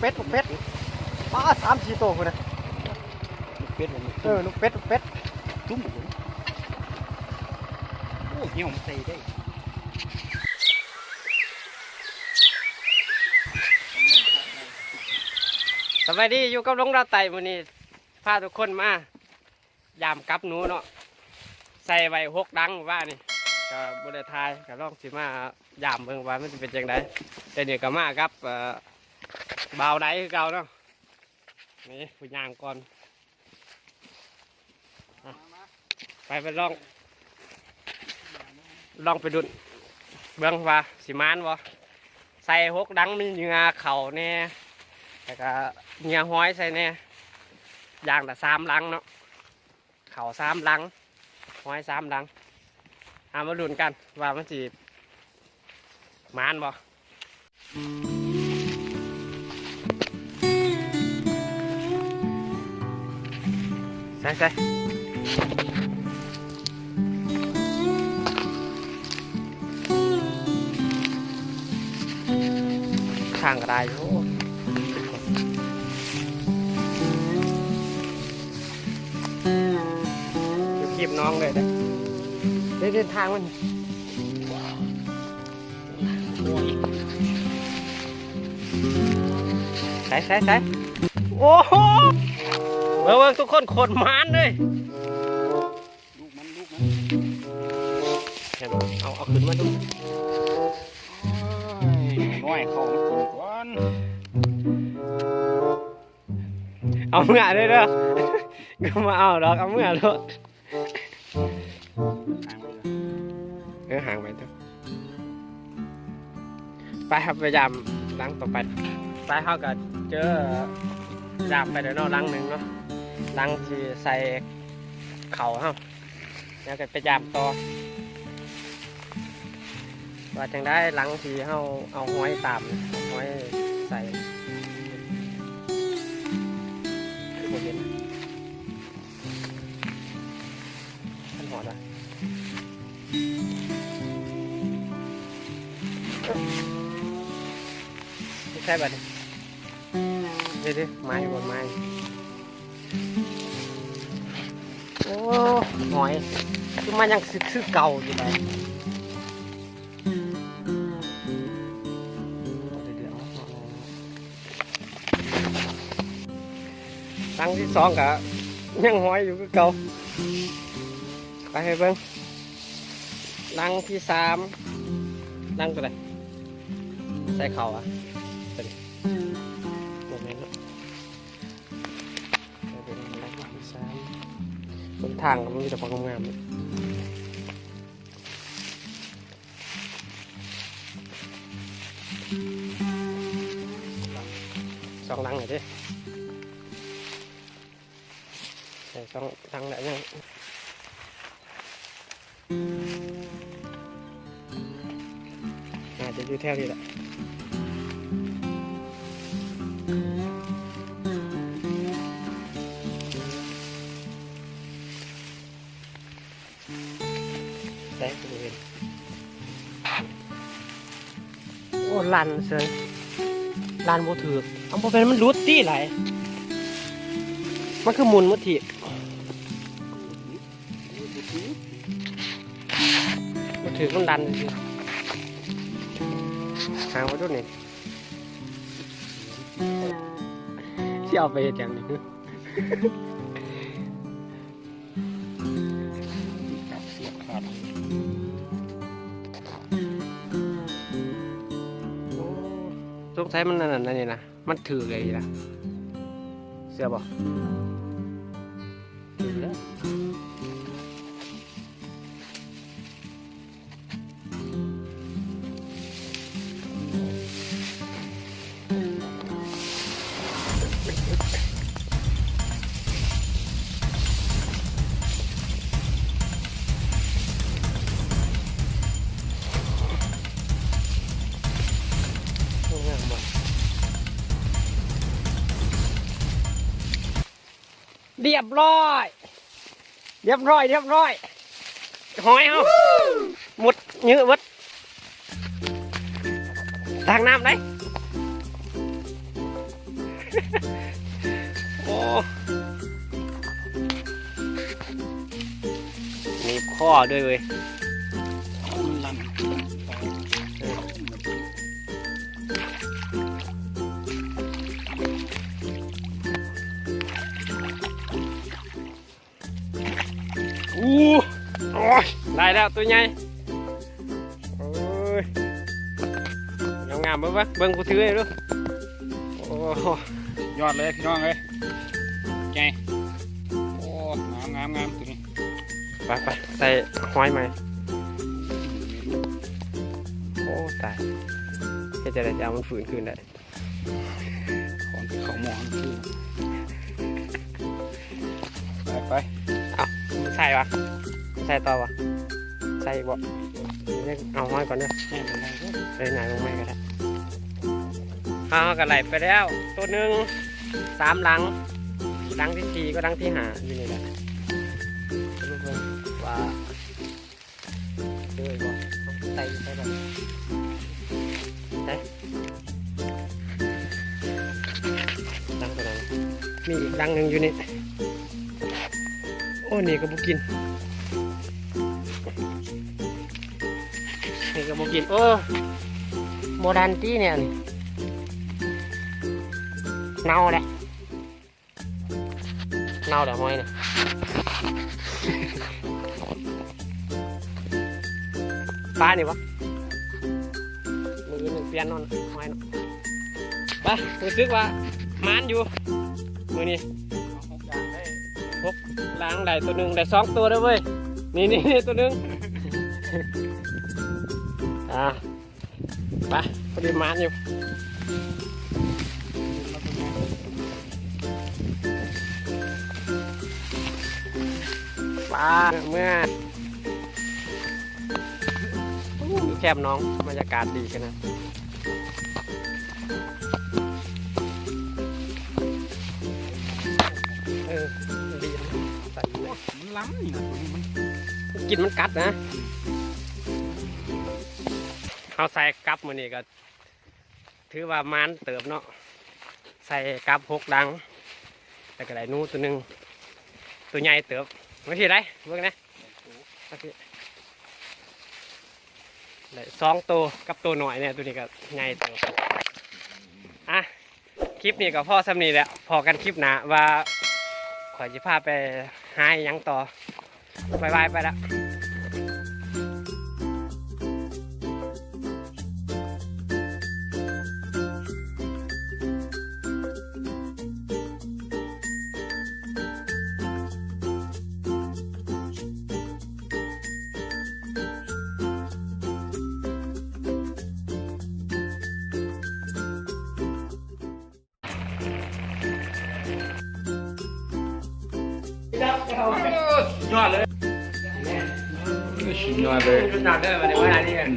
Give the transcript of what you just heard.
เป็ดป้า3-4ตัวคนนะลูกเป็ดลูกเป็ดจุ้มโอ้เหี้ยวมันใส่ได้สวัสดีอยู่กับลุงเราไต่วันนี้พาทุกคนมายามกับหนูเนาะใส่ใบ6 ดังว่านี่ก็บริทายก็ลองสิมายามเบิ่งว่ามันจะเป็นยังไงแต่เดี๋ยวก็มาครับเบาได้คือเก่าเนาะนี่ผู้ยางก่อนไปลองไปดุนเบื้องว่าสิมานบ่ใส่6 ดังมีเหงื่อเข่าแน่แล้วก็เหงื่อห้อยใส่แน่ยางแต่3 ลังเนาะเข่า3 ลังห้อย3 ลังมาดุนกันว่ามันสิมานบ่ใส่ข้างก็ได้โอ้ยคลิปน้องเลยได้เดินทางมันใส่โอ้โหเบิ่งทุกคนขนมานเลยลูกมันเอาขึ้นมาดูน้อยเขามันกินก่อนเอาเมื่อเลยเด้อก็มาเอาดอกเอาเมื่อรถห่างไปเถอะไปครับพยายามล้างต่อไปไปเขาก็เจอยามไปเดี๋ยวเราล้างหนึ่งเนาะล้างที่ใส่เข่าเฮาแล้วก็ไปยามต่อว่าจังได้ล้างที่เฮาเอาห้อยตามห้อยใส่หมดเห็นท่านหอดอ่ะไม่ใช่แบบนี้ดิไม้บนไม้โอ้หอยคือมันยังซึกเก่าอยู่เลยรังที่2ก็ยังหอยอยู่คือเก่าไปให้เบิ่งรังที่3รังตัวไหนใส่เข่าอ่ะตัวนี้หมดแล้วเป็นรังที่3บนทางมันมีแต่ของงาม2 รังหน่อยดิใส่2 รังแล้วยังอาจจะอยู่แถวนี้แหละได้บริเวณโอ้ลันเสยลันโบถือเอาโบเป็นมันรูดตี้ไหลมันคือหมุนมุทีโบถือมันดันสิหางมาดูนี่ที่เอาไปอย่างนี้เสียบขาดสงสัยมันนั่นนี่นะมันถือเลยนะเสื้อบอกถือแล้วเรียบร้อยหอยเอาหมดเยอะวัดทางน้ำได้ ออกด้วยเว้ย มันลั่น อู้โอ้ยได้แล้วตัวใหญ่โอ้ยงามๆเบิ่งกูถือให้ดูโอ้โห ยอดเลยพี่น้องเลยไงโอ้งามตัวนี้ ไปใส่หอยใหม่โอ้ตายจะได้จะเอามันฝืนคืนได้ ของที่เขามองคือไป ใช่ปะใช่ต่อปะใช่อีกบ่เอาหอยก่อนเด้อ แม่เป็นไรก็ เลยหงายลงไม่ก็ได้เอากระไหลไปแล้วตัวหนึ่ง3 หลังหลังที่4ก็หลังที่5อยู่นี่แหละดูเพิ่งว่าด้วยบ่ใส่แบบใช่ดังตัวนั้นมีอีกดังหนึ่งอยู่นี่โอ้นี่ก็บุกินนี่ก็บุกินโอ้โมดันตี้เนี่ยเน่าแหละเน่าแหละห้อยเนี่ยปลานี่วะมือหนึ่งเปลี่ยนนอนห้อยเนาะไปรู้สึกว่ามันอยู่มือนี้ 6อย่างได้ ล้างได้ตัวหนึ่งได้2 ตัวแล้วเว้ยนี่ตัวหนึ่ง ไปพอดีมันอยู่ปลาเมื่อแคบน้องบรรยากาศดีกันนะดีนะใส่ มันล้ำนี่นะตัวนี้มัน กินมันกัดนะเอาใส่กับมือนี่ก็ถือว่ามันเติบเนาะใส่กับ6 ดังแต่ก็ได้นู่ตัวหนึ่งตัวใหญ่เติบไม่ทีไรเบิ่งนะได้2 ตัวกับตัวหน่อยเนี่ยตัวนี้ก็ใหญ่เติบอ่ะคลิปนี้ก็พ่อสำนีแหละพอกันคลิปหนาว่าขอจะพาไปหาหยังต่อบายไปแล้วยอดเลย ชิ้นยอดเลย ยอดเลยมาเดี๋ยวมาอันนี้กัน